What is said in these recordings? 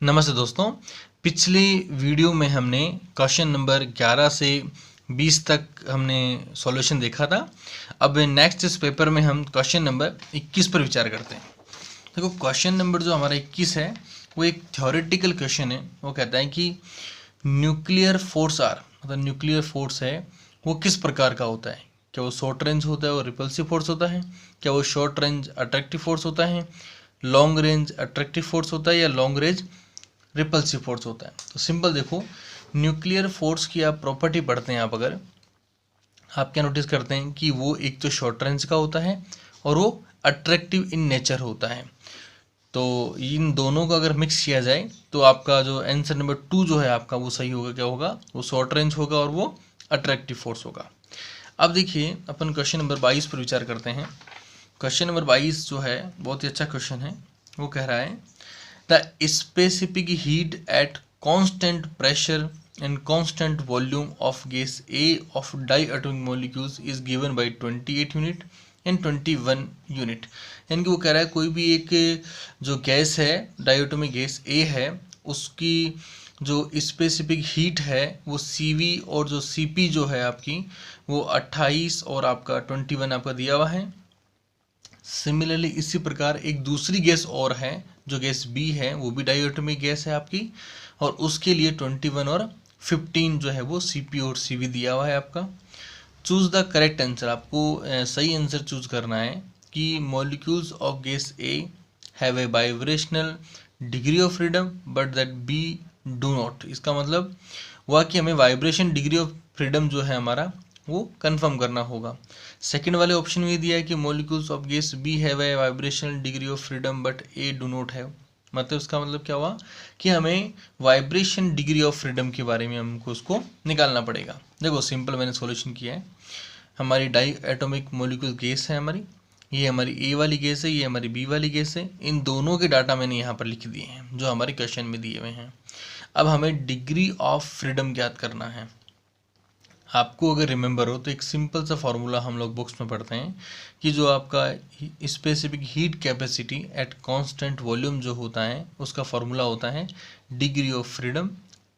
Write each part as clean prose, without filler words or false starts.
नमस्ते दोस्तों। पिछले वीडियो में हमने क्वेश्चन नंबर 11 से 20 तक हमने सॉल्यूशन देखा था। अब नेक्स्ट इस पेपर में हम क्वेश्चन नंबर 21 पर विचार करते हैं। देखो, क्वेश्चन नंबर जो हमारा 21 है वो एक थ्योरेटिकल क्वेश्चन है। वो कहता है कि न्यूक्लियर फोर्स आर, मतलब न्यूक्लियर फोर्स है वो किस प्रकार का होता है। क्या वो शॉर्ट रेंज होता है और रिपल्सिव फोर्स होता है, क्या वो शॉर्ट रेंज अट्रैक्टिव फोर्स होता है, लॉन्ग रेंज अट्रैक्टिव फोर्स होता है, या लॉन्ग रेंज रिपल्सिव फोर्स होता है। तो सिंपल देखो, न्यूक्लियर फोर्स की आप प्रॉपर्टी पढ़ते हैं, अगर आप क्या नोटिस करते हैं कि वो एक तो शॉर्ट रेंज का होता है और वो अट्रैक्टिव इन नेचर होता है। तो इन दोनों का अगर मिक्स किया जाए तो आपका जो आंसर नंबर 2 जो है आपका वो सही होगा। क्या होगा? वो शॉर्ट रेंज होगा और वो अट्रैक्टिव फोर्स होगा। अब देखिए, अपन क्वेश्चन नंबर 22 पर विचार करते हैं। क्वेश्चन नंबर 22 जो है बहुत ही अच्छा क्वेश्चन है। वो कह रहा है the specific heat at constant pressure and constant volume of gas A of diatomic molecules is given by 28 unit and 21 unit. यानी कि वो कह रहा है कोई भी एक जो गैस है, डायटोमिक गैस A है, उसकी जो स्पेसिफिक हीट है वो CV और जो CP जो है आपकी वो 28 और आपका 21 आपका दिया हुआ है। सिमिलरली इसी प्रकार एक दूसरी गैस और है, जो गैस बी है, वो भी डायटोमिक गैस है आपकी, और उसके लिए 21 और 15 जो है वो CP और CV दिया हुआ है आपका। चूज द करेक्ट आंसर, आपको सही आंसर चूज करना है कि molecules of gas A have a vibrational degree of freedom but that B do not. इसका मतलब हुआ कि हमें वाइब्रेशन डिग्री ऑफ फ्रीडम जो है हमारा वो कंफर्म करना होगा। सेकंड वाले ऑप्शन में दिया है कि molecules of gas B have a vibrational degree of freedom but A do not have. मतलब इसका मतलब क्या हुआ कि हमें वाइब्रेशन डिग्री ऑफ फ्रीडम के बारे में हमको उसको निकालना पड़ेगा। देखो सिंपल मैंने सॉल्यूशन किया है। हमारी डाई एटॉमिक मॉलिक्यूल गैस है हमारी, ये हमारी ए वाली गैस है, ये हमारी बी वाली गैस है। इन दोनों के डाटा मैंने यहाँ पर लिख दिए हैं जो हमारे क्वेश्चन में दिए हुए हैं। अब हमें डिग्री ऑफ फ्रीडम ज्ञात करना है। आपको अगर रिमेंबर हो तो एक सिंपल सा फॉर्मूला हम लोग बुक्स में पढ़ते हैं कि जो आपका specific heat capacity at constant volume जो होता है उसका फॉर्मूला होता है degree of freedom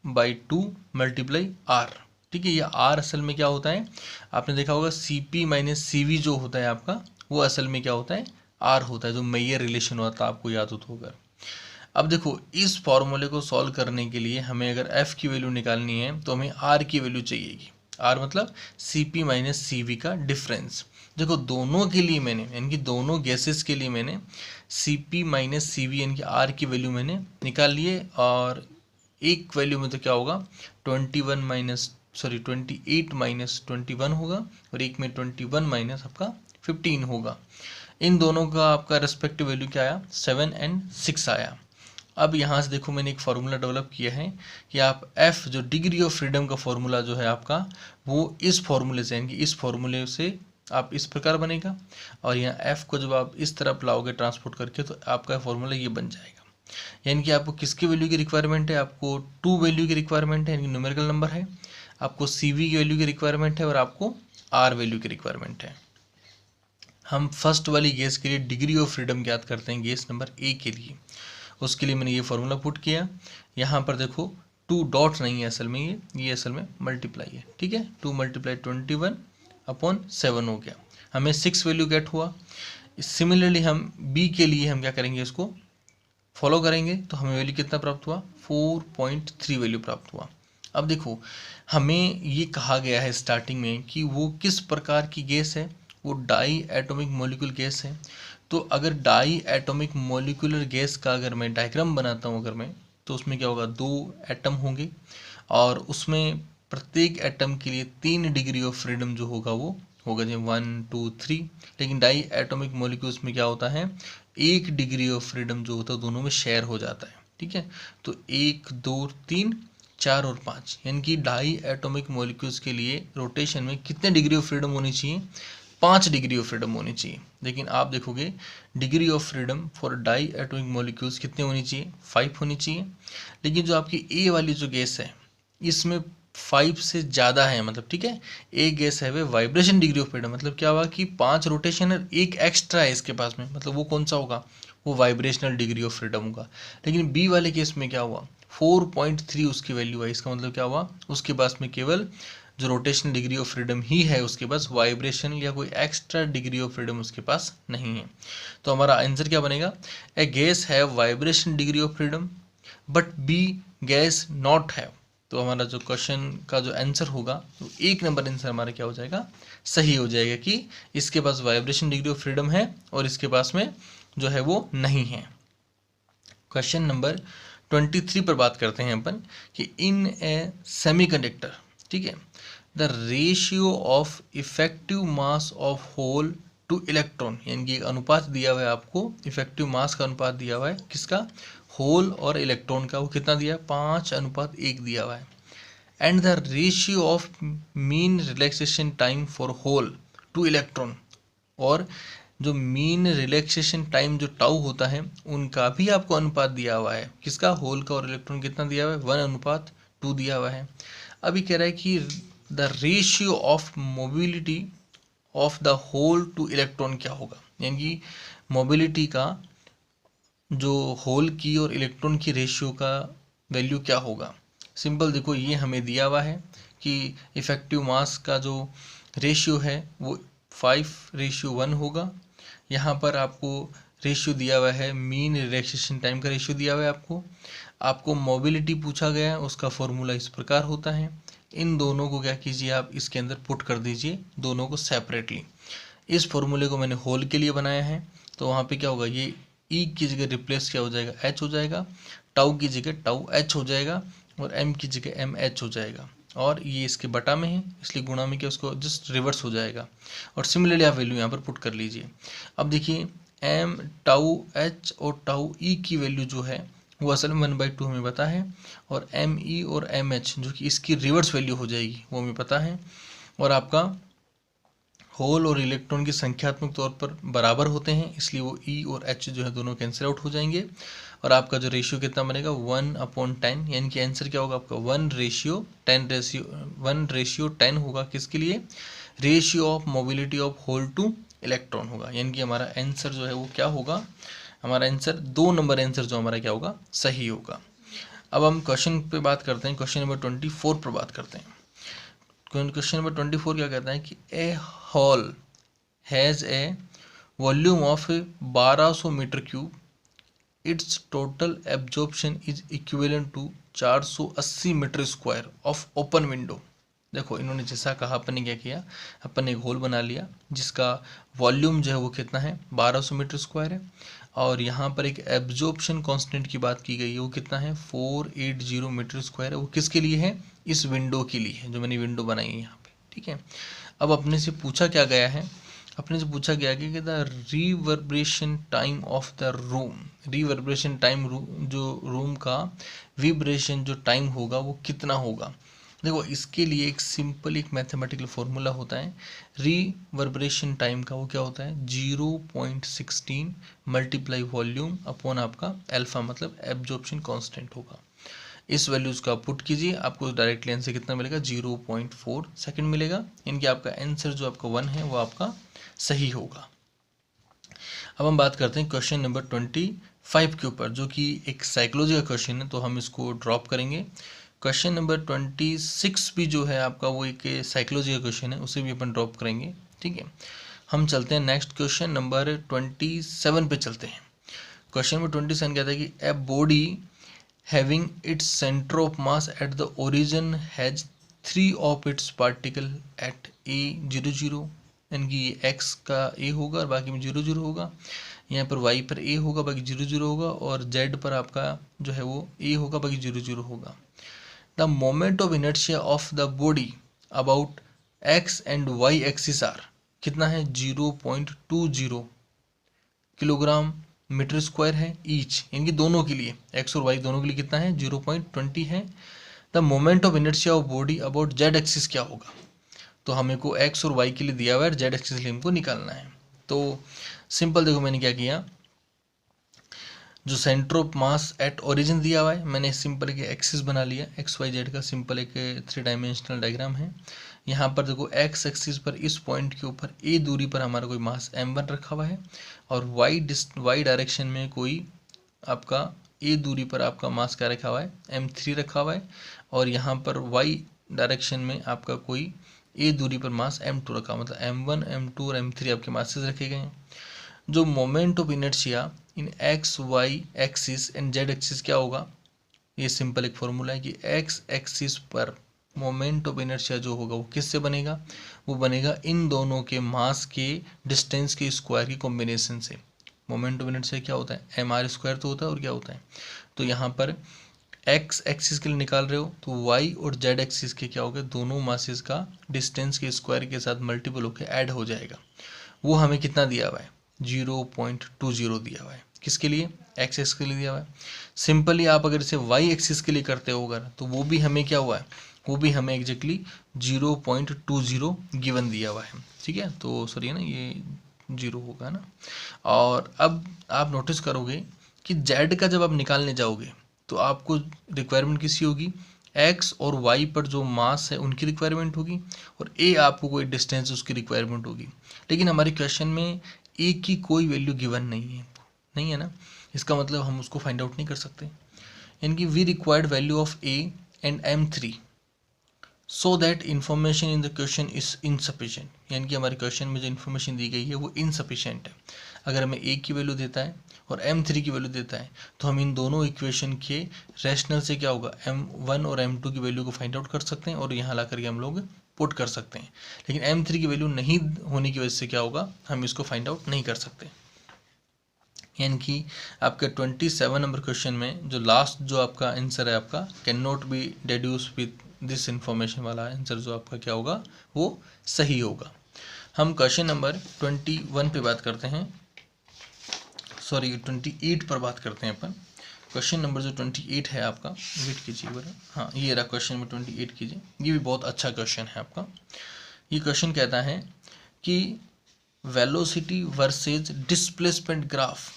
by 2 multiply R. ठीक है, ये आर असल में क्या होता है, आपने देखा होगा CP माइनस CV जो होता है आपका वो असल में क्या होता है, आर होता है, जो मेयर रिलेशन होता है, आपको याद हो तो होगा। अब देखो, इस फॉर्मूले को सॉल्व करने के लिए हमें अगर F की वैल्यू निकालनी है तो हमें R की वैल्यू चाहिएगी। R मतलब CP माइनस CV का डिफरेंस। देखो दोनों के लिए मैंने, यानी कि दोनों गैसेस के लिए मैंने CP माइनस CV यानी कि R की वैल्यू मैंने निकाल लिए, और एक वैल्यू में तो क्या होगा 28 माइनस 21 होगा, और एक में 21 माइनस आपका 15 होगा। इन दोनों का आपका रेस्पेक्टिव वैल्यू क्या आया, 7 और 6 आया। अब यहाँ से देखो मैंने एक फार्मूला डेवलप किया है कि आप F जो डिग्री ऑफ फ्रीडम का फॉर्मूला जो है आपका वो इस फॉर्मूले से, यानी कि इस फॉर्मूले से आप इस प्रकार बनेगा, और यहाँ F को जब आप इस तरफ लाओगे ट्रांसपोर्ट करके तो आपका फॉर्मूला ये बन जाएगा। यानी कि आपको किसकी वैल्यू की रिक्वायरमेंट है, आपको 2 वैल्यू की रिक्वायरमेंट है, यानी कि न्यूमेरिकल नंबर है, आपको CV की वैल्यू की रिक्वायरमेंट है और आपको R वैल्यू की रिक्वायरमेंट है। हम फर्स्ट वाली गैस के लिए डिग्री ऑफ फ्रीडम ज्ञात करते हैं, गैस नंबर A के लिए। उसके लिए मैंने ये फॉर्मूला पुट किया। यहाँ पर देखो 2 डॉट नहीं है असल में, ये असल में मल्टीप्लाई है। ठीक है, 2 मल्टीप्लाई 21/7 हो गया, हमें 6 वैल्यू गेट हुआ। सिमिलरली हम B के लिए हम क्या करेंगे, इसको फॉलो करेंगे तो हमें वैल्यू कितना प्राप्त हुआ, 4.3 वैल्यू प्राप्त हुआ। अब देखो हमें ये कहा गया है स्टार्टिंग में कि वो किस प्रकार की गैस है, वो डाई एटॉमिक मॉलिक्यूल गैस है। तो अगर डाई एटॉमिक मॉलिक्यूलर गैस का अगर मैं डायग्राम बनाता हूँ अगर मैं, तो उसमें क्या होगा, 2 एटम होंगे और उसमें प्रत्येक एटम के लिए 3 डिग्री ऑफ फ्रीडम जो होगा वो होगा, जैसे 1 2 3। लेकिन डाई एटॉमिक मॉलिक्यूल्स में क्या होता है, 1 डिग्री ऑफ फ्रीडम जो होता है दोनों में शेयर हो जाता है। ठीक है, तो 1 2 3 4 और 5, यानी कि डाई एटॉमिक मॉलिक्यूल्स के लिए रोटेशन में कितने डिग्री ऑफ फ्रीडम होनी चाहिए, 5 डिग्री ऑफ फ्रीडम होनी चाहिए। लेकिन आप देखोगे degree of freedom for diatomic molecules कितने होनी चाहिए, 5 होनी चाहिए। लेकिन जो आपकी ए वाली जो गैस है इसमें 5 से ज़्यादा है, मतलब ठीक है, एक गैस है वे वाइब्रेशन डिग्री ऑफ फ्रीडम, मतलब क्या हुआ कि 5 रोटेशन और एक एक्स्ट्रा है इसके पास में, मतलब वो कौन सा होगा, वो वाइब्रेशनल डिग्री ऑफ फ्रीडम होगा। लेकिन बी वाले केस में क्या हुआ, 4.3 उसकी वैल्यू है। इसका मतलब क्या हुआ, उसके पास में केवल जो रोटेशनल डिग्री ऑफ फ्रीडम ही है, उसके पास वाइब्रेशन या कोई एक्स्ट्रा डिग्री ऑफ फ्रीडम उसके पास नहीं है। तो हमारा आंसर क्या बनेगा, A gas have vibration degree of freedom but B gas not have. तो हमारा जो क्वेश्चन का जो आंसर होगा, तो 1 नंबर आंसर हमारा क्या हो जाएगा, सही हो जाएगा कि इसके पास वाइब्रेशन डिग्री ऑफ फ्रीडम है और इसके पास में जो है वो नहीं है। क्वेश्चन नंबर 23 पर बात करते हैं अपन कि इन ए सेमीकंडक्टर, ठीक है, the ratio of effective mass of hole to electron, यानी कि एक अनुपात दिया हुआ है आपको, इफेक्टिव मास का अनुपात दिया हुआ है, किसका, होल और इलेक्ट्रॉन का, वो कितना दिया है, 5:1 दिया हुआ है। And the ratio of mean relaxation time for hole to electron, और जो मीन रिलैक्सेशन टाइम जो टाउ होता है उनका भी आपको अनुपात दिया हुआ है, किसका, होल का और इलेक्ट्रॉन कितना दिया हुआ है, 1:2 दिया हुआ है। अभी कह रहा है कि the ratio of mobility of the hole to electron क्या होगा, यानी कि मोबिलिटी का जो होल की और इलेक्ट्रॉन की रेशियो का वैल्यू क्या होगा। सिंपल देखो, ये हमें दिया हुआ है कि इफेक्टिव मास का जो रेशियो है वो 5:1 होगा। यहाँ पर आपको रेशियो दिया हुआ है, मीन रिलैक्सेशन टाइम का रेशियो दिया हुआ है आपको मोबिलिटी पूछा गया है, उसका फॉर्मूला इस प्रकार होता है। इन दोनों को क्या कीजिए, आप इसके अंदर पुट कर दीजिए, दोनों को सेपरेटली। इस फॉर्मूले को मैंने होल के लिए बनाया है, तो वहाँ पे क्या होगा, ये ई की जगह रिप्लेस क्या हो जाएगा, एच हो जाएगा, टाउ की जगह टाउ एच हो जाएगा और एम की जगह एम एच हो जाएगा। और ये इसके बटा में है इसलिए गुणा में क्या, उसको जस्ट रिवर्स हो जाएगा। और सिमिलरली आप वैल्यू यहाँ पर पुट कर लीजिए। अब देखिए एम टाउ एच और टाउ ई की वैल्यू जो है वो असल में 1/2 हमें पता है, और एम ई और एम एच जो कि इसकी रिवर्स वैल्यू हो जाएगी वो हमें पता है। और आपका होल और इलेक्ट्रॉन की संख्यात्मक तौर पर बराबर होते हैं, इसलिए वो ई और एच जो है दोनों कैंसिल आउट हो जाएंगे। और आपका जो रेशियो कितना बनेगा, 1/10, यानी कि आंसर क्या होगा आपका 1:10 होगा। किसके लिए, ratio of mobility of hole to electron होगा। यानी कि हमारा आंसर जो है वो क्या होगा, हमारा आंसर 2 नंबर आंसर जो हमारा क्या होगा, सही होगा। अब हम क्वेश्चन पे बात करते हैं, क्वेश्चन नंबर 24 पर बात करते हैं। क्वेश्चन नंबर 24 क्या कहता है कि a hall has a volume of 1200 metre cube, its total absorption is equivalent to 480 metre square of open window. देखो इन्होंने जैसा कहा, अपन ने क्या किया, अपन ने एक होल बना लिया जिसका वॉल्यूम जो है वो कितना है, 1200 मीटर स्क्वायर है। और यहाँ पर एक एब्जॉर्प्शन कांस्टेंट की बात की गई है, वो कितना है, 480 मीटर स्क्वायर है। वो किसके लिए है, इस विंडो के लिए है, जो मैंने विंडो बनाई है यहाँ पे, ठीक है। अब अपने से पूछा क्या गया है, अपने से पूछा गया कि the reverberation time of the room, reverberation time जो रूम का विब्रेशन जो टाइम होगा वो कितना होगा। देखो इसके लिए एक सिंपल एक मैथमेटिकल फॉर्मूला होता है, रिवर्बरेशन टाइम का वो क्या होता है, 0.16 मल्टीप्लाई वॉल्यूम अपॉन आपका अल्फा, मतलब एब्जॉर्प्शन कांस्टेंट होगा। इस वैल्यूज को आप पुट कीजिए, आपको डायरेक्टली आंसर कितना मिलेगा, 0.4 सेकेंड मिलेगा। इनके आपका आंसर जो आपका 1 है वो आपका सही होगा। अब हम बात करते हैं क्वेश्चन नंबर 25 के ऊपर, जो कि एक साइकोलॉजी का क्वेश्चन है, तो हम इसको ड्रॉप करेंगे। क्वेश्चन नंबर 26 भी जो है आपका वो एक साइकोलॉजी का क्वेश्चन है, उसे भी अपन ड्रॉप करेंगे, ठीक है। हम चलते हैं नेक्स्ट क्वेश्चन नंबर 27 पे चलते हैं। क्वेश्चन नंबर 27 कहता है कि a body having its centre of mass at the origin has 3 of its particle at a00, यानी कि ये x का a होगा और बाकी में 00 होगा। यहाँ पर y पर a होगा, बाकी 00 होगा, और z पर आपका जो है वो a होगा, बाकी 00 होगा। The moment of inertia of the body about x and y axis are, कितना है, 0.20 किलोग्राम मीटर स्क्वायर है ईच, यानी कि दोनों के लिए x और y दोनों के लिए कितना है, 0.20 है। The moment of inertia of body about z axis क्या होगा, तो हमें को x और y के लिए दिया हुआ है, z एक्सिस के लिए हमको निकालना है। तो सिंपल देखो मैंने क्या किया, जो centre of mass at origin दिया हुआ है, मैंने सिंपल एक एक्सिस बना लिया, एक्स वाई जेड का सिंपल एक 3 डायमेंशनल डायग्राम है। यहाँ पर देखो एक्स एक्सिस पर इस पॉइंट के ऊपर ए दूरी पर हमारा कोई मास m1 रखा हुआ है और वाई डायरेक्शन में कोई आपका ए दूरी पर आपका मास क्या रखा हुआ है m3 रखा हुआ है और यहाँ पर वाई डायरेक्शन में आपका कोई ए दूरी पर मास m2 रखा, मतलब m1 m2 और m3 आपके मासेस रखे गए हैं। जो moment of inertia in X Y axis and Z axis क्या होगा, ये सिंपल एक फॉर्मूला है कि एक्स एक्सिस पर मोमेंट ऑफ इनर्शिया जो होगा वो किससे बनेगा, वो बनेगा इन दोनों के मास के डिस्टेंस के स्क्वायर की कॉम्बिनेशन से। मोमेंट ऑफ इनर्शिया क्या होता है, एम आर स्क्वायर तो होता है और क्या होता है, तो यहाँ पर एक्स एक्सिस के लिए निकाल रहे हो तो वाई और जेड एक्सिस के क्या होगा, दोनों मासेस का डिस्टेंस के स्क्वायर के साथ मल्टीपल होकर ऐड हो जाएगा। वो हमें कितना दिया हुआ है 0.20 दिया हुआ है, किसके लिए, एक्स एक्सिस के लिए दिया हुआ है। सिंपली आप अगर इसे वाई एक्सिस के लिए करते हो अगर, तो वो भी हमें क्या हुआ है, वो भी हमें एग्जैक्टली 0.20 गिवन दिया हुआ है, ठीक है। तो सॉरी है ना, ये 0 होगा ना। और अब आप नोटिस करोगे कि जेड का जब आप निकालने जाओगे तो आपको रिक्वायरमेंट किसी होगी, एक्स और वाई पर जो मास है उनकी रिक्वायरमेंट होगी और ए आपको कोई डिस्टेंस उसकी रिक्वायरमेंट होगी। लेकिन हमारे क्वेश्चन में ए की कोई वैल्यू गिवन नहीं है ना, इसका मतलब हम उसको फाइंड आउट नहीं कर सकते। यानी कि we required value of A and m3 so that information in the question is insufficient, यानी कि हमारे क्वेश्चन में जो इन्फॉर्मेशन दी गई है वो इनसफिशिएंट है। अगर हमें ए की वैल्यू देता है और m3 की वैल्यू देता है तो हम इन दोनों इक्वेशन के रैशनल से क्या होगा m1 और m2 की वैल्यू को फाइंड आउट कर सकते हैं और यहाँ ला करके हम लोग पुट कर सकते हैं। लेकिन m3 की वैल्यू नहीं होने की वजह से क्या होगा, हम इसको फाइंड आउट नहीं कर सकते। यानी कि आपके 27 नंबर क्वेश्चन में जो लास्ट जो आपका आंसर है आपका can not be deduce with this information वाला आंसर जो आपका क्या होगा वो सही होगा। हम क्वेश्चन नंबर 21 पे बात करते हैं, सॉरी 28 पर बात करते हैं अपन। क्वेश्चन नंबर जो 28 है आपका, वेट कीजिए बड़ा, हाँ ये रहा क्वेश्चन नंबर 28 कीजिए, ये भी बहुत अच्छा क्वेश्चन है आपका। ये क्वेश्चन कहता है कि velocity versus displacement graph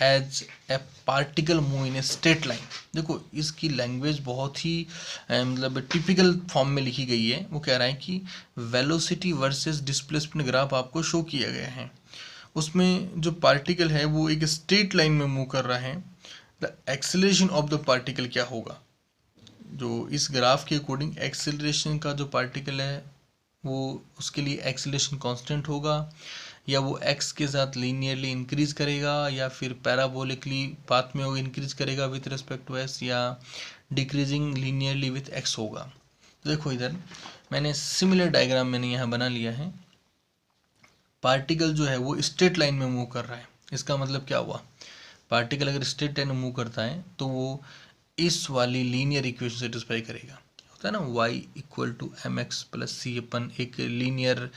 as a particle move in a straight line. देखो इसकी लैंग्वेज बहुत ही मतलब टिपिकल फॉर्म में लिखी गई है। वो कह रहा है कि वेलोसिटी वर्सेस डिस्प्लेसमेंट ग्राफ आपको शो किया गया है, उसमें जो पार्टिकल है वो एक स्ट्रेट लाइन में मूव कर रहा है। The acceleration of the particle क्या होगा, जो इस ग्राफ के अकॉर्डिंग एक्सेलरेशन का जो पार्टिकल है वो उसके लिए एक्सेलरेशन कांस्टेंट होगा या वो एक्स के साथ लीनियरली इंक्रीज करेगा या फिर पैराबोलिकली पाथ में वो इंक्रीज करेगा विथ रिस्पेक्ट टू एक्स या डिक्रीजिंग लीनियरली विथ एक्स होगा। तो देखो इधर मैंने सिमिलर डायग्राम मैंने यहाँ बना लिया है। पार्टिकल जो है वो स्ट्रेट लाइन में मूव कर रहा है, इसका मतलब क्या हुआ, पार्टिकल अगर स्ट्रेट लाइन में मूव करता है तो वो इस वाली लीनियर इक्वेशन सेटिस्फाई करेगा। होता है ना y equal to M X plus C, अपन एक लीनियर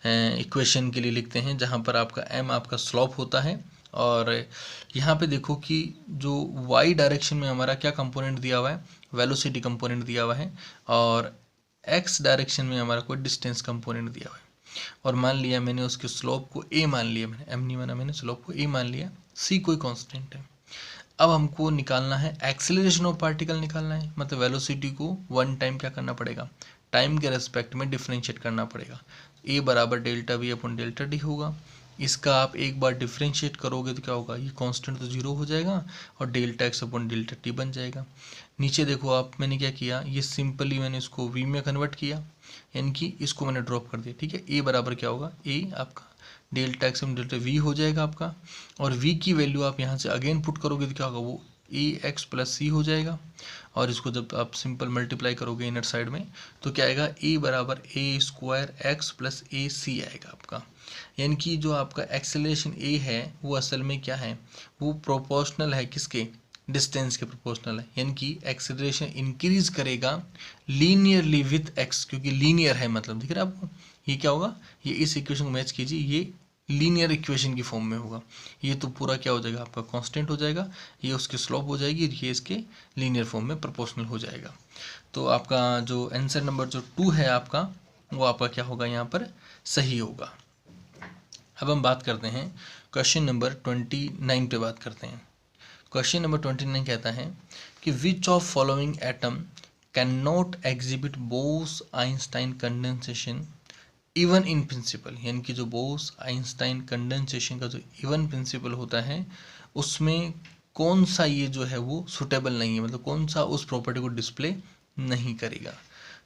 इक्वेशन के लिए लिखते हैं जहाँ पर आपका m आपका स्लोप होता है और यहाँ पे देखो कि जो y डायरेक्शन में हमारा क्या कंपोनेंट दिया हुआ है, वेलोसिटी कंपोनेंट दिया हुआ है और x डायरेक्शन में हमारा कोई डिस्टेंस कंपोनेंट दिया हुआ है। और मान लिया मैंने उसके स्लोप को a मान लिया, मैंने m नहीं माना, मैंने स्लोप को a मान लिया, c कोई कांस्टेंट है। अब हमको निकालना है एक्सेलरेशन ऑफ पार्टिकल निकालना है, मतलब वेलोसिटी को वन टाइम क्या करना पड़ेगा, टाइम के रेस्पेक्ट में डिफरेंशिएट करना पड़ेगा। a बराबर delta we upon delta D होगा, इसका आप एक बार डिफरेंशिएट करोगे तो क्या होगा, ये कांस्टेंट तो जीरो हो जाएगा और delta x upon delta T बन जाएगा। नीचे देखो आप, मैंने क्या किया, ये सिंपली मैंने इसको v में कन्वर्ट किया, यानी कि इसको मैंने ड्रॉप कर दिया, ठीक है। a बराबर क्या होगा, a आपका delta x upon delta we हो जाएगा आपका, और v की वैल्यू आप यहाँ से अगेन पुट करोगे तो क्या होगा, वो ए एक्स प्लस सी हो जाएगा। और इसको जब आप सिंपल मल्टीप्लाई करोगे इनर साइड में तो क्या आएगा, a बराबर ए स्क्वायर एक्स प्लस ए सी आएगा आपका। यानी कि जो आपका एक्सेलरेशन a है वो असल में क्या है, वो प्रोपोर्शनल है किसके, डिस्टेंस के प्रोपोर्शनल है। यानी कि एक्सेलरेशन इंक्रीज करेगा लीनियरली विथ x, क्योंकि लीनियर है, मतलब दिख रहा है आपको, ये क्या होगा, ये इस इक्वेशन को मैच कीजिए, ये लीनियर इक्वेशन की फॉर्म में होगा, ये तो पूरा क्या हो जाएगा आपका कांस्टेंट हो जाएगा, ये उसकी स्लोप हो जाएगी, ये इसके लीनियर फॉर्म में प्रोपोर्शनल हो जाएगा। तो आपका जो आंसर नंबर जो 2 है आपका, वो आपका क्या होगा यहाँ पर सही होगा। अब हम बात करते हैं क्वेश्चन नंबर 29 पे बात करते हैं। क्वेश्चन नंबर 29 कहता है कि which of following atom can not exhibit Bose Einstein condensation even in principle, यानी कि जो बोस आइंस्टाइन कंडेंसेशन का जो इवन प्रिंसिपल होता है उसमें कौन सा ये जो है वो सुटेबल नहीं है, मतलब कौन सा उस प्रॉपर्टी को डिस्प्ले नहीं करेगा।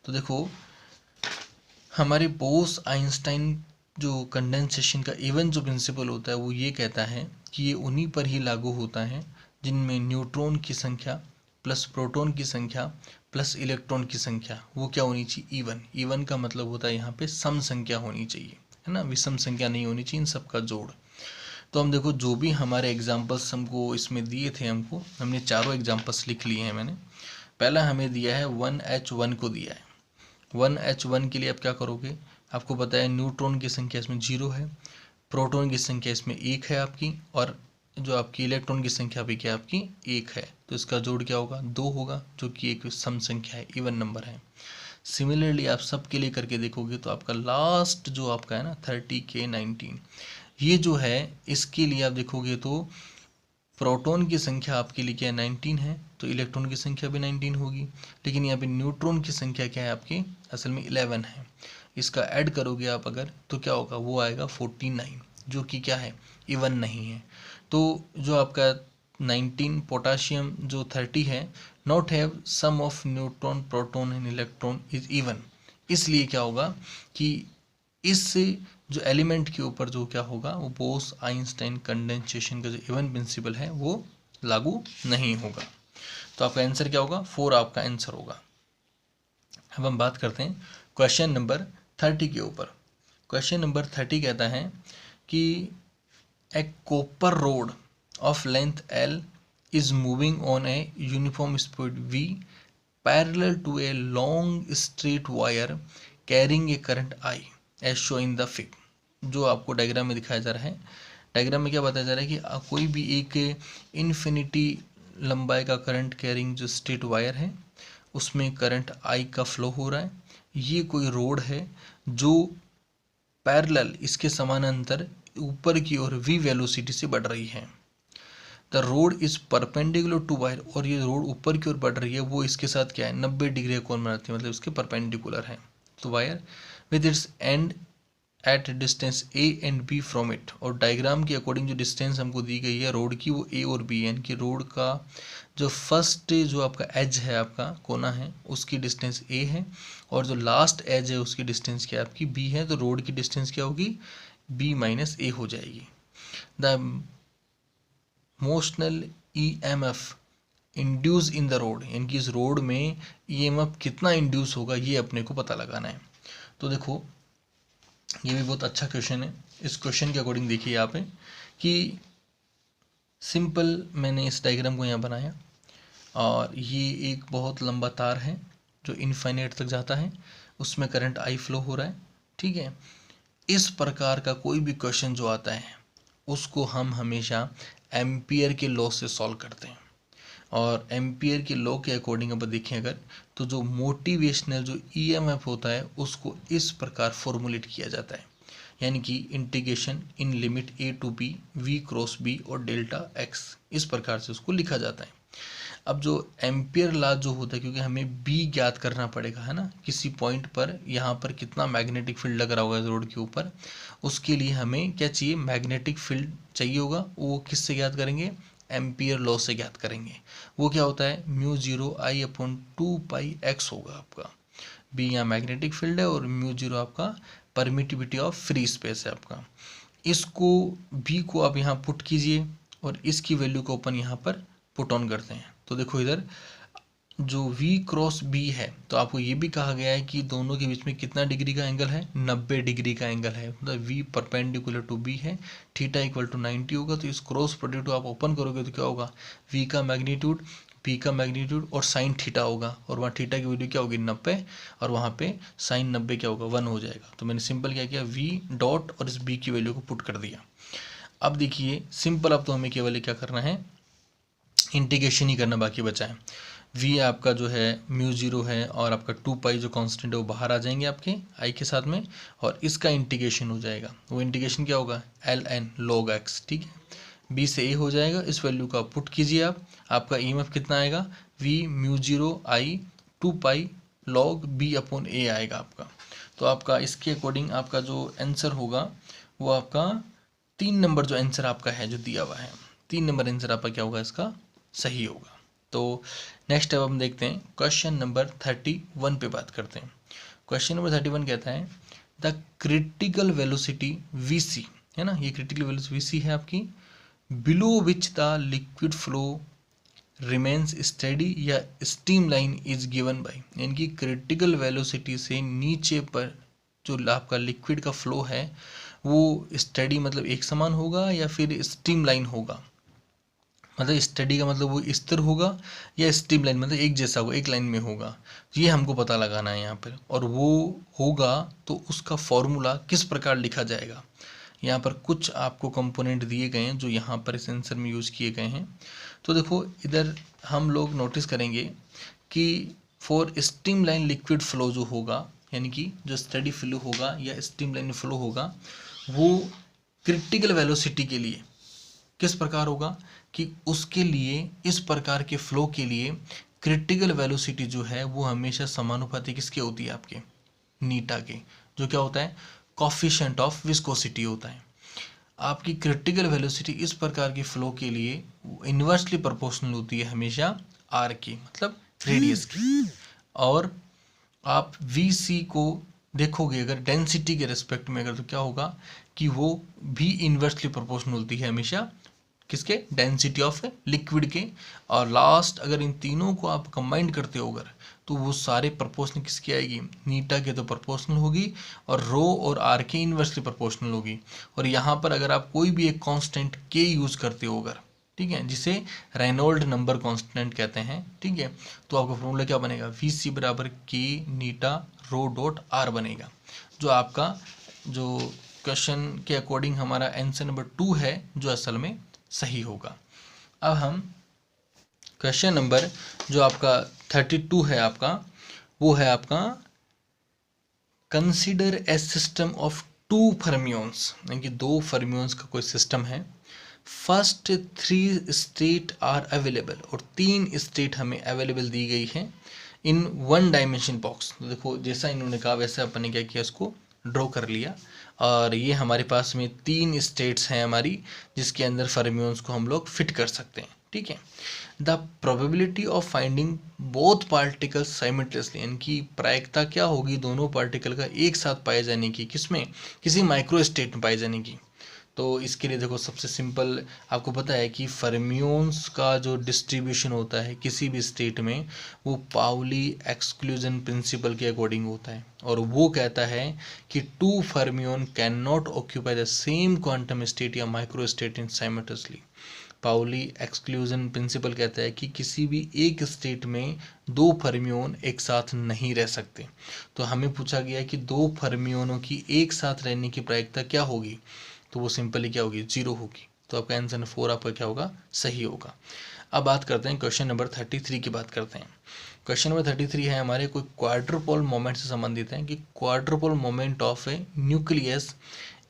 तो देखो हमारे बोस आइंस्टाइन जो कंडेंसेशन का इवन जो प्रिंसिपल होता है वो ये कहता है कि ये उन्हीं पर ही लागू होता है जिनमें न्यूट्रॉन की संख्या प्लस प्रोटॉन की संख्या प्लस इलेक्ट्रॉन की संख्या वो क्या होनी चाहिए, इवन। इवन का मतलब होता है यहाँ पे सम संख्या होनी चाहिए, है ना, विषम संख्या नहीं होनी चाहिए इन सबका जोड़। तो हम देखो जो भी हमारे एग्जाम्पल्स हमको इसमें दिए थे, हमने चारों एग्जाम्पल्स लिख लिए हैं मैंने। पहला हमें दिया है 1H1 को दिया है। 1H1 के लिए आप क्या करोगे, आपको पता है न्यूट्रॉन की संख्या इसमें 0 है, प्रोटॉन की संख्या इसमें 1 है आपकी, और जो आपकी इलेक्ट्रॉन की संख्या भी क्या आपकी 1 है, तो इसका जोड़ क्या होगा 2 होगा, जो कि एक सम संख्या है, इवन नंबर है। सिमिलरली आप सब के लिए करके देखोगे तो आपका लास्ट जो आपका है ना 30K19, ये जो है इसके लिए आप देखोगे तो प्रोटॉन की संख्या आपके लिए क्या है 19 है, तो इलेक्ट्रॉन की संख्या भी 19 होगी, लेकिन यहाँ पे न्यूट्रॉन की संख्या क्या है आपकी असल में 11 है। इसका ऐड करोगे आप अगर तो क्या होगा, वो आएगा 49, जो कि क्या है इवन नहीं है। तो जो आपका 19 पोटाशियम जो 30 है not have sum of neutron proton and electron is even, इसलिए क्या होगा कि इस जो एलिमेंट के ऊपर जो क्या होगा वो बोस आइंस्टाइन कंडेंसेशन का जो इवन प्रिंसिपल है वो लागू नहीं होगा। तो आपका आंसर क्या होगा, 4 आपका आंसर होगा। अब हम बात करते हैं क्वेश्चन नंबर 30 के ऊपर। क्वेश्चन नंबर 30 कहता है कि a copper rod of length L is moving on a uniform speed V parallel to a long straight wire carrying a current I as shown in the figure। जो आपको diagram में दिखाया जा रहा है, डायग्राम में क्या बताया जा रहा है कि कोई भी एक इन्फिनिटी लंबाई का करंट कैरिंग जो स्ट्रेट वायर है उसमें करंट I का फ्लो हो रहा है। ये कोई रोड है जो पैरेलल इसके समानांतर ऊपर की ओर v वेलोसिटी से बढ़ रही है। The rod is perpendicular to wire, और ये रोड ऊपर की ओर बढ़ रही है, वो इसके साथ क्या है 90 डिग्री का कोण बनाती है, मतलब इसके परपेंडिकुलर है। तो wire with its end at distance A and B from it, और डायग्राम के अकॉर्डिंग जो डिस्टेंस हमको दी गई है रोड की वो ए और बी है, यानी कि रोड का जो फर्स्ट जो आपका एज है आपका कोना है उसकी डिस्टेंस ए है, और जो लास्ट एज है उसकी डिस्टेंस क्या आपकी बी है, तो रोड की डिस्टेंस क्या होगी बी माइनस ए हो जाएगी। The motional EMF induce in the road, यानी कि इस रोड में ईएमएफ कितना इंड्यूस होगा ये अपने को पता लगाना है। तो देखो ये भी बहुत अच्छा क्वेश्चन है। इस क्वेश्चन के अकॉर्डिंग देखिए यहाँ पे कि सिंपल मैंने इस डायग्राम को यहाँ बनाया, और ये एक बहुत लंबा तार है जो इनफाइनाइट तक जाता है, उसमें करंट आई फ्लो हो रहा है, ठीक है। इस प्रकार का कोई भी क्वेश्चन जो आता है उसको हम हमेशा एम्पियर के लॉ से सॉल्व करते हैं, और एम्पियर के लॉ के अकॉर्डिंग अब देखें अगर तो जो मोटिवेशनल जो ईएमएफ होता है उसको इस प्रकार फॉर्मुलेट किया जाता है, यानी कि integration in limit A to B V cross B और डेल्टा एक्स, इस प्रकार से उसको लिखा जाता है। अब जो एम्पियर लॉ जो होता है, क्योंकि हमें बी ज्ञात करना पड़ेगा, है ना, किसी पॉइंट पर यहाँ पर कितना मैग्नेटिक फील्ड लग रहा होगा रोड के ऊपर, उसके लिए हमें क्या चाहिए मैग्नेटिक फील्ड चाहिए होगा, वो किससे ज्ञात करेंगे एम्पियर लॉ से ज्ञात करेंगे। वो क्या होता है μ0I/2πx होगा आपका, बी यहाँ मैग्नेटिक फील्ड है और μ0 आपका परमिटिविटी ऑफ फ्री स्पेस है आपका। इसको बी को आप यहाँ पुट कीजिए और इसकी वैल्यू को अपन यहाँ पर पुट ऑन करते हैं। तो देखो इधर जो v क्रॉस b है, तो आपको ये भी कहा गया है कि दोनों के बीच में कितना डिग्री का एंगल है 90 डिग्री का एंगल है, मतलब v परपेंडिकुलर टू b है, थीटा इक्वल टू 90 होगा। तो इस क्रॉस प्रोडक्ट को आप ओपन करोगे तो क्या होगा v का मैग्नीट्यूड p का मैग्नीट्यूड और साइन थीटा होगा, और वहाँ थीटा की वैल्यू क्या होगी 90, और वहाँ पे साइन 90 क्या होगा 1 हो जाएगा। तो मैंने सिंपल क्या किया v डॉट और इस b की वैल्यू को पुट कर दिया। अब देखिए सिंपल, अब तो हमें केवल क्या करना है इंटीग्रेशन ही करना बाकी बचा है। v आपका जो है μ0 है और आपका 2π जो कांस्टेंट है वो बाहर आ जाएंगे आपके i के साथ में, और इसका इंटीग्रेशन हो जाएगा। वो इंटीग्रेशन क्या होगा ln log x, ठीक है। b से a हो जाएगा, इस वैल्यू का पुट कीजिए आप, आपका ईएमएफ कितना आएगा v μ0 I 2 pi log b upon a आएगा आपका। तो आपका इसके अकॉर्डिंग आपका जो आंसर होगा वो आपका 3 नंबर जो आंसर आपका है जो दिया हुआ है, 3 नंबर आंसर आपका क्या होगा इसका सही होगा। तो नेक्स्ट अब हम देखते हैं क्वेश्चन नंबर 31 पे बात करते हैं। क्वेश्चन नंबर 31 कहता है द क्रिटिकल वेलोसिटी vc, है ना, ये क्रिटिकल वेलोसिटी vc है आपकी, below which the liquid flow remains steady या stream line is given by, यानी कि क्रिटिकल वेलोसिटी से नीचे पर जो आपका लिक्विड का फ्लो है वो स्टेडी मतलब एक समान होगा या फिर स्टीम लाइन होगा, मतलब स्टडी का मतलब वो स्थिर होगा या स्टीम लाइन मतलब एक जैसा होगा, एक लाइन में होगा, ये हमको पता लगाना है यहाँ पर। और वो होगा तो उसका फॉर्मूला किस प्रकार लिखा जाएगा। यहाँ पर कुछ आपको कंपोनेंट दिए गए हैं जो यहाँ पर इस आंसर में यूज़ किए गए हैं। तो देखो इधर हम लोग नोटिस करेंगे कि for steam line liquid flow जो होगा, यानी कि जो स्टडी फ्लो होगा या स्टीम लाइन फ्लो होगा, वो क्रिटिकल वेलोसिटी के लिए किस प्रकार होगा कि उसके लिए इस प्रकार के फ्लो के लिए क्रिटिकल वेलोसिटी जो है वो हमेशा समानुपाती किसके होती है आपके नीटा के, जो क्या होता है कोफिशिएंट ऑफ विस्कोसिटी होता है। आपकी क्रिटिकल वेलोसिटी इस प्रकार के फ्लो के लिए इन्वर्सली प्रोपोर्शनल होती है हमेशा आर की, मतलब रेडियस की। और आप वी सी को देखोगे अगर डेंसिटी के रेस्पेक्ट में अगर, तो क्या होगा कि वो भी इन्वर्सली प्रोपोर्शनल होती है हमेशा किसके डेंसिटी ऑफ लिक्विड के। और लास्ट अगर इन तीनों को आप कंबाइन करते हो अगर, तो वो सारे प्रोपोर्शनल किसकी आएगी, नीटा के तो प्रोपोर्शनल होगी और रो और आर के इन्वर्सली प्रोपोर्शनल होगी। और यहाँ पर अगर आप कोई भी एक कांस्टेंट के यूज़ करते हो अगर, ठीक है, जिसे रेनॉल्ड नंबर कांस्टेंट कहते हैं, ठीक है, तो आपका फॉर्मूला क्या बनेगा, वी सी बराबर के नीटा रो डॉट आर बनेगा, जो आपका जो क्वेश्चन के अकॉर्डिंग हमारा आंसर नंबर 2 है जो असल में सही होगा। अब हम क्वेश्चन नंबर जो आपका 32 है आपका, वो है आपका consider a system of 2 fermions, यानी कि 2 फर्मियोन्स का कोई सिस्टम है। फर्स्ट 3 स्टेट आर अवेलेबल, और 3 स्टेट हमें अवेलेबल दी गई है इन 1 डायमेंशन बॉक्स। तो देखो जैसा इन्होंने कहा वैसे अपन ने क्या किया, इसको ड्रॉ कर लिया। और ये हमारे पास में 3 स्टेट्स हैं हमारी, जिसके अंदर फर्मियोन्स को हम लोग फिट कर सकते हैं, ठीक है। The probability of finding both particles simultaneously, यानी कि प्रायिकता क्या होगी दोनों पार्टिकल का एक साथ पाए जाने की, किसमें, किसी माइक्रो स्टेट में पाए जाने की। तो इसके लिए देखो सबसे सिंपल आपको पता है कि फर्मियोन्स का जो डिस्ट्रीब्यूशन होता है किसी भी स्टेट में वो पाउली एक्सक्लूजन प्रिंसिपल के अकॉर्डिंग होता है। और वो कहता है कि 2 fermion can not occupy the same quantum state या micro state in simultaneously. Pauli exclusion principle कहता है कि किसी भी एक स्टेट में 2 फर्मियोन एक साथ नहीं रह सकते। तो हमें पूछा गया कि 2 फर्मियोनों की एक साथ रहने की प्रायिकता क्या होगी, तो वो सिंपली क्या होगी, 0 होगी। तो आपका आंसर 4 आपका क्या होगा, सही होगा। अब बात करते हैं क्वेश्चन नंबर 33 की बात करते हैं। क्वेश्चन नंबर 33 है हमारे कोई क्वाड्रुपोल मोमेंट से संबंधित है कि quadrupole moment of A nucleus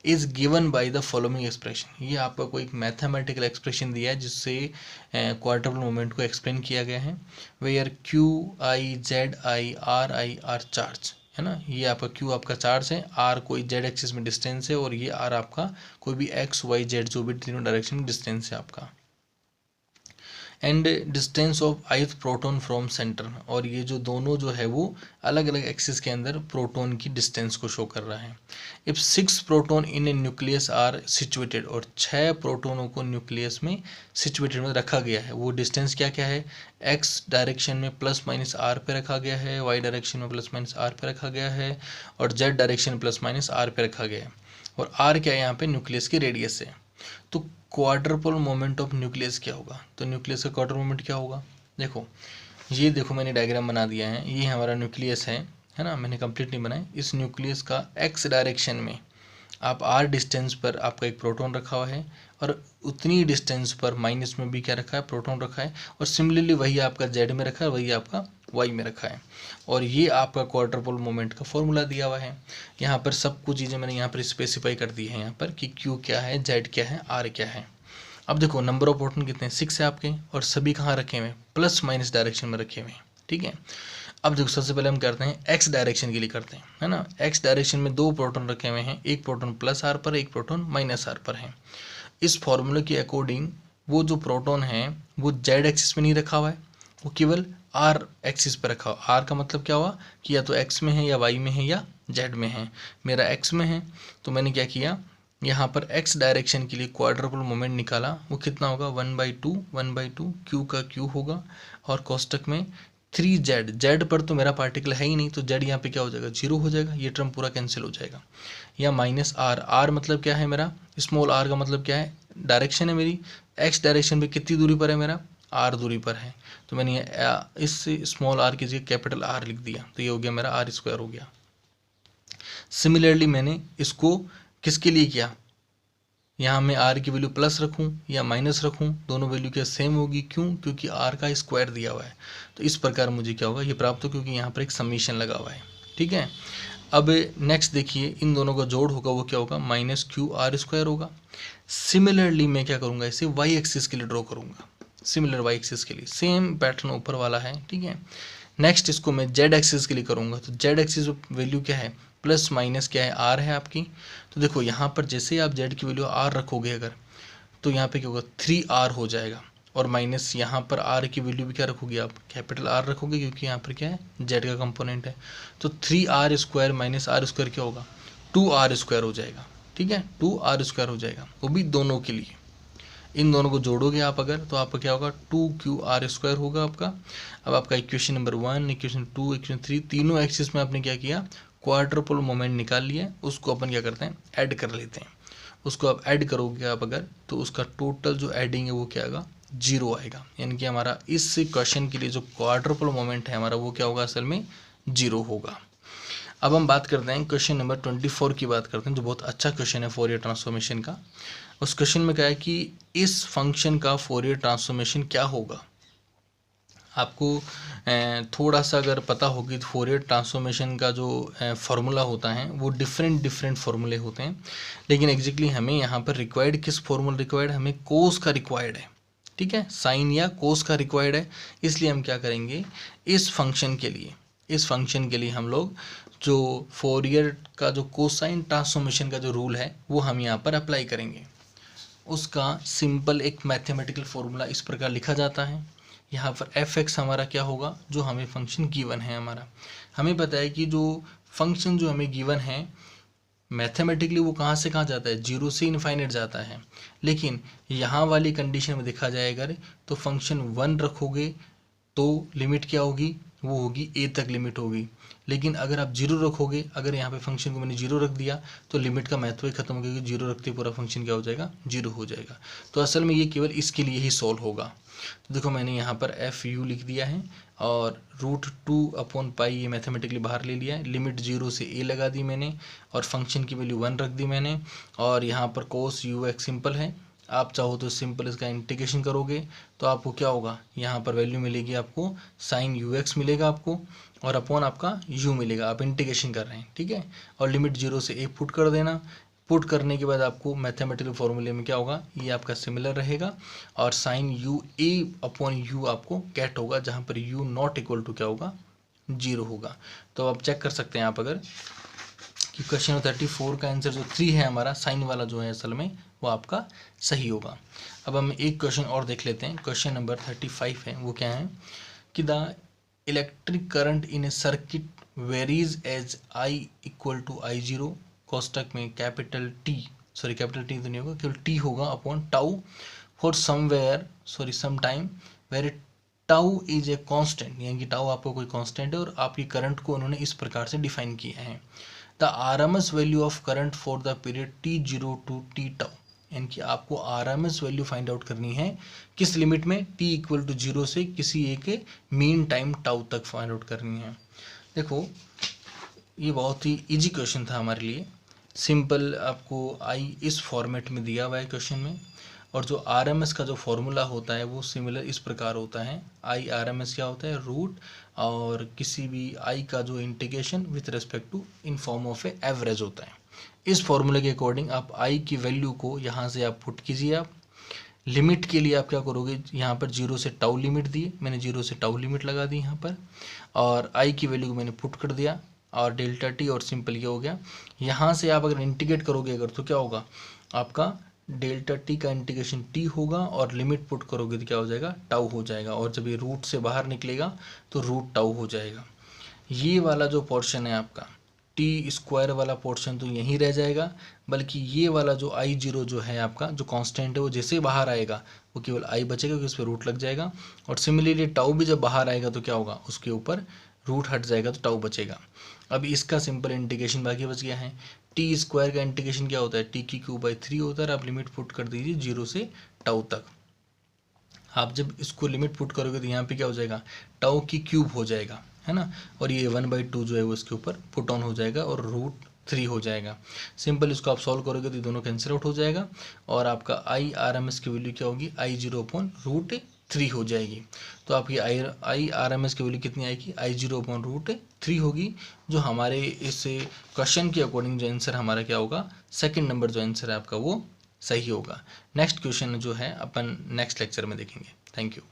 is given by the following expression. ये आपका कोई एक मैथमेटिकल एक्सप्रेशन दिया है जिससे क्वाड्रुपोल मोमेंट को एक्सप्लेन किया गया है। Where Q I Z I are charge, है ना, ये आपका क्यू आपका चार्ज है, आर कोई जेड एक्सिस में डिस्टेंस है, और ये आर आपका कोई भी एक्स वाई जेड जो भी तीनों डायरेक्शन में डिस्टेंस है आपका। And distance of ith proton from centre, और ये जो दोनों जो है वो अलग अलग एक्सिस के अंदर प्रोटॉन की डिस्टेंस को शो कर रहा है। If 6 proton in a nucleus are situated, और 6 प्रोटोनों को न्यूक्लियस में सिचुएटेड में रखा गया है, वो डिस्टेंस क्या क्या है, एक्स डायरेक्शन में प्लस माइनस आर पे रखा गया है, वाई डायरेक्शन में प्लस माइनस आर पे रखा गया है, और Z direction plus minus R पे रखा गया है। और आर क्या है यहाँ पे, न्यूक्लियस की रेडियस है। तो क्वाड्रुपल मोमेंट ऑफ न्यूक्लियस क्या होगा, तो न्यूक्लियस का क्वाड्रुपल मोमेंट क्या होगा, देखो ये देखो मैंने डायग्राम बना दिया है, ये हमारा न्यूक्लियस है ना, मैंने कंप्लीट नहीं बनाया। इस न्यूक्लियस का एक्स डायरेक्शन में आप आर डिस्टेंस पर आपका एक प्रोटॉन रखा हुआ है, और उतनी डिस्टेंस पर माइनस में भी क्या रखा है, प्रोटॉन रखा है, और सिमिलरली वही आपका जेड में रखा है, वही आपका वाई में रखा है। और ये आपका क्वाड्रुपल मोमेंट का फॉर्मूला दिया हुआ है। यहाँ पर सब कुछ चीज़ें मैंने यहाँ पर स्पेसिफाई कर दी है, यहाँ पर कि क्यू क्या है, जेड क्या है, आर क्या है। अब देखो नंबर ऑफ प्रोटॉन कितने हैं, 6 है आपके, और सभी कहाँ रखे हुए हैं, प्लस माइनस डायरेक्शन में रखे हुए हैं, ठीक है। अब देखो सबसे पहले हम करते हैं एक्स डायरेक्शन के लिए करते हैं, है ना। एक्स डायरेक्शन में दो प्रोटॉन रखे हुए हैं, एक प्रोटॉन प्लस आर पर, एक प्रोटॉन माइनस आर पर है। इस फॉर्मूले के अकॉर्डिंग वो जो प्रोटॉन है वो जेड एक्सिस में नहीं रखा हुआ है, वो केवल आर एक्सिस पर रखा हुआ। आर का मतलब क्या हुआ कि या तो एक्स में है या वाई में है या जेड में है। मेरा एक्स में है तो मैंने क्या किया, यहाँ पर एक्स डायरेक्शन के लिए क्वाड्रपल मोमेंट निकाला। वो कितना होगा 1/2 क्यू का क्यू होगा, और कोष्टक में 3z, जेड पर तो मेरा पार्टिकल है ही नहीं तो जेड यहाँ पे क्या हो जाएगा 0 हो जाएगा, ये टर्म पूरा कैंसिल हो जाएगा। या माइनस आर, आर मतलब क्या है मेरा, स्मॉल आर का मतलब क्या है, डायरेक्शन है मेरी, एक्स डायरेक्शन पे कितनी दूरी पर है मेरा, आर दूरी पर है। तो मैंने इस स्मॉल आर की जगह कैपिटल आर लिख दिया, तो ये हो गया मेरा आर स्क्वायर हो गया। सिमिलरली मैंने इसको किसके लिए किया, यहाँ मैं आर की वैल्यू प्लस रखूँ या माइनस रखूँ, दोनों वैल्यू क्या सेम होगी, क्यों, क्योंकि आर का स्क्वायर दिया हुआ है। तो इस प्रकार मुझे क्या होगा ये प्राप्त हो, क्योंकि यहाँ पर एक समीशन लगा हुआ है, ठीक है। अब नेक्स्ट देखिए, इन दोनों का जोड़ होगा वो क्या होगा माइनस क्यू आर स्क्वायर होगा। सिमिलरली मैं क्या करूँगा, इसे वाई एक्सिस के लिए ड्रॉ करूँगा, सिमिलर वाई एक्सिस के लिए सेम पैटर्न ऊपर वाला है, ठीक है। नेक्स्ट इसको मैं जेड एक्सिस के लिए करूँगा, तो जेड एक्सिस वैल्यू क्या है, प्लस माइनस क्या है, आर है आपकी। तो देखो यहाँ पर जैसे आप जेड की वैल्यू आर रखोगे अगर, तो यहाँ पे क्या होगा 3r हो जाएगा, और माइनस यहाँ पर आर की वैल्यू भी क्या रखोगे आप, कैपिटल आर रखोगे, क्योंकि यहाँ पर क्या है जेड का कंपोनेंट है। तो 3r square minus are square क्या होगा 2r स्क्वायर हो जाएगा, ठीक है, 2r स्क्वायर हो जाएगा, वो भी दोनों के लिए। इन दोनों को जोड़ोगे आप अगर, तो आपका क्या होगा 2qr स्क्वायर होगा आपका। अब आपका इक्वेशन नंबर 1, इक्वेशन 2, इक्वेशन 3, तीनों एक्सिस में आपने क्या किया, क्वाड्रपल मोमेंट निकाल लिया, उसको अपन क्या करते हैं ऐड कर लेते हैं। उसको आप ऐड करोगे आप अगर, तो उसका टोटल जो एडिंग है वो क्या आएगा 0 आएगा, यानी कि हमारा इस क्वेश्चन के लिए जो क्वाड्रपल मोमेंट है हमारा वो क्या होगा असल में 0 होगा। अब हम बात करते हैं क्वेश्चन नंबर 24 की बात करते हैं, जो बहुत अच्छा क्वेश्चन है फोरियर ट्रांसफॉर्मेशन का। उस क्वेश्चन में क्या है कि इस फंक्शन का फोरियर ट्रांसफॉर्मेशन क्या होगा। आपको थोड़ा सा अगर पता होगी तो फोरियर ट्रांसफॉर्मेशन का जो फार्मूला होता है वो डिफरेंट फार्मूले होते हैं, लेकिन एग्जैक्टली हमें यहाँ पर रिक्वायर्ड किस फार्मूला रिक्वायर्ड, हमें कोस का रिक्वायर्ड है, ठीक है, साइन या कोस का रिक्वायर्ड है। इसलिए हम क्या करेंगे, इस फंक्शन के लिए हम लोग जो फोरियर का जो कोसाइन ट्रांसफॉर्मेशन का जो रूल है वो हम यहाँ पर अप्लाई करेंगे। उसका सिंपल एक मैथमेटिकल फॉर्मूला इस प्रकार लिखा जाता है। यहाँ पर एफ एक्स हमारा क्या होगा, जो हमें फंक्शन गिवन है हमारा, हमें पता है कि जो फंक्शन जो हमें गिवन है मैथमेटिकली वो कहाँ से कहाँ जाता है, 0 से इनफाइनाइट जाता है। लेकिन यहाँ वाली कंडीशन में देखा जाए अगर, तो फंक्शन 1 रखोगे तो लिमिट क्या होगी, वो होगी a तक लिमिट होगी। लेकिन अगर आप 0 रखोगे, अगर यहाँ पे फंक्शन को मैंने 0 रख दिया तो लिमिट का महत्व ही खत्म हो गया, 0 रखते पूरा फंक्शन क्या हो जाएगा 0 हो जाएगा। तो असल में ये केवल इसके लिए ही सॉल्व होगा। तो देखो मैंने यहाँ पर एफ यू लिख दिया है, और √2/π ये मैथमेटिकली बाहर ले लिया है, लिमिट 0 से a लगा दी मैंने, और फंक्शन की वैल्यू 1 रख दी मैंने, और यहाँ पर कोस यू एक्स सिंपल है। आप चाहो तो सिंपल इसका इंटीग्रेशन करोगे तो आपको क्या होगा, यहाँ पर वैल्यू मिलेगी आपको साइन यू एक्स मिलेगा आपको, और अपॉन आपका u मिलेगा, आप इंटीग्रेशन कर रहे हैं, ठीक है। और लिमिट 0 से a पुट कर देना, पुट करने के बाद आपको मैथमेटिकल फॉर्मूले में क्या होगा, ये आपका सिमिलर रहेगा, और sine U a upon U आपको गेट होगा, जहाँ पर u नॉट इक्वल टू क्या होगा 0 होगा। तो आप चेक कर सकते हैं आप अगर कि क्वेश्चन 34 का आंसर जो 3 है हमारा साइन वाला जो है असल में वो आपका सही होगा। अब हम एक क्वेश्चन और देख लेते हैं, क्वेश्चन नंबर 35 है, वो क्या है कि the electric current in a circuit varies as I = I0, कोष्टक में कैपिटल टी तो नहीं होगा, केवल टी होगा upon tau for some time where tau is a constant, यानी कि टाउ आपको कोई कांस्टेंट है, और आपकी करंट को उन्होंने इस प्रकार से डिफाइन किया है। The RMS value of current for the period T0 to T tau, यानी कि आपको RMS वैल्यू फाइंड आउट करनी है किस लिमिट में, T = 0 से किसी एक मीन टाइम टाउ तक फाइंड आउट करनी है। देखो ये बहुत ही इजी क्वेश्चन था हमारे लिए, सिंपल आपको आई इस फॉर्मेट में दिया हुआ है क्वेश्चन में, और जो RMS का जो फॉर्मूला होता है वो सिमिलर इस प्रकार होता है, IRMS क्या होता है रूट, और किसी भी I का जो integration with respect to in form of a average होता है। इस फॉर्मूले के अकॉर्डिंग आप I की वैल्यू को यहाँ से आप पुट कीजिए, आप लिमिट के लिए आप क्या करोगे, यहाँ पर 0 से टाउ लिमिट दी, मैंने 0 से टाउ लिमिट लगा दी यहाँ पर, और आई की वैल्यू को मैंने पुट कर दिया, और डेल्टा टी और सिंपल ये हो गया। यहाँ से आप अगर इंटीग्रेट करोगे अगर, तो क्या होगा आपका डेल्टा टी का इंटीग्रेशन टी होगा, और लिमिट पुट करोगे तो क्या हो जाएगा, टाउ हो जाएगा, और जब ये रूट से बाहर निकलेगा तो रूट टाउ हो जाएगा। ये वाला जो पोर्शन है आपका टी स्क्वायर वाला पोर्शन तो यहीं रह जाएगा, बल्कि ये वाला जो आई जीरो जो है आपका जो कांस्टेंट है वो जैसे ही बाहर आएगा वो केवल आई बचेगा क्योंकि उस पर रूट लग जाएगा, और सिमिलरली टाउ भी जब बाहर आएगा तो क्या होगा, उसके ऊपर रूट हट जाएगा तो टाउ बचेगा। अब इसका सिंपल इंटीग्रेशन बाकी बच गया है। टी स्क्वायर का इंटीग्रेशन क्या होता है, टी की क्यूब बाई 3 होता है, आप लिमिट पुट कर दीजिए 0 से टाउ तक। आप जब इसको लिमिट पुट करोगे तो यहाँ पे क्या हो जाएगा, टाउ की क्यूब हो जाएगा, है ना, और ये 1/2 जो है वो इसके ऊपर पुट ऑन हो जाएगा और रूट 3 हो जाएगा। सिंपल इसको आप सॉल्व करोगे तो दोनों कैंसिल आउट हो जाएगा, और आपका आई आर एम एस की वैल्यू क्या होगी, I0/√3 हो जाएगी। तो आपकी आई आर एम एस की वैल्यू कितनी आएगी, I0/√3 होगी, जो हमारे इस क्वेश्चन के अकॉर्डिंग जो आंसर हमारा क्या होगा, सेकंड नंबर जो आंसर है आपका वो सही होगा। नेक्स्ट क्वेश्चन जो है अपन नेक्स्ट लेक्चर में देखेंगे। Thank you.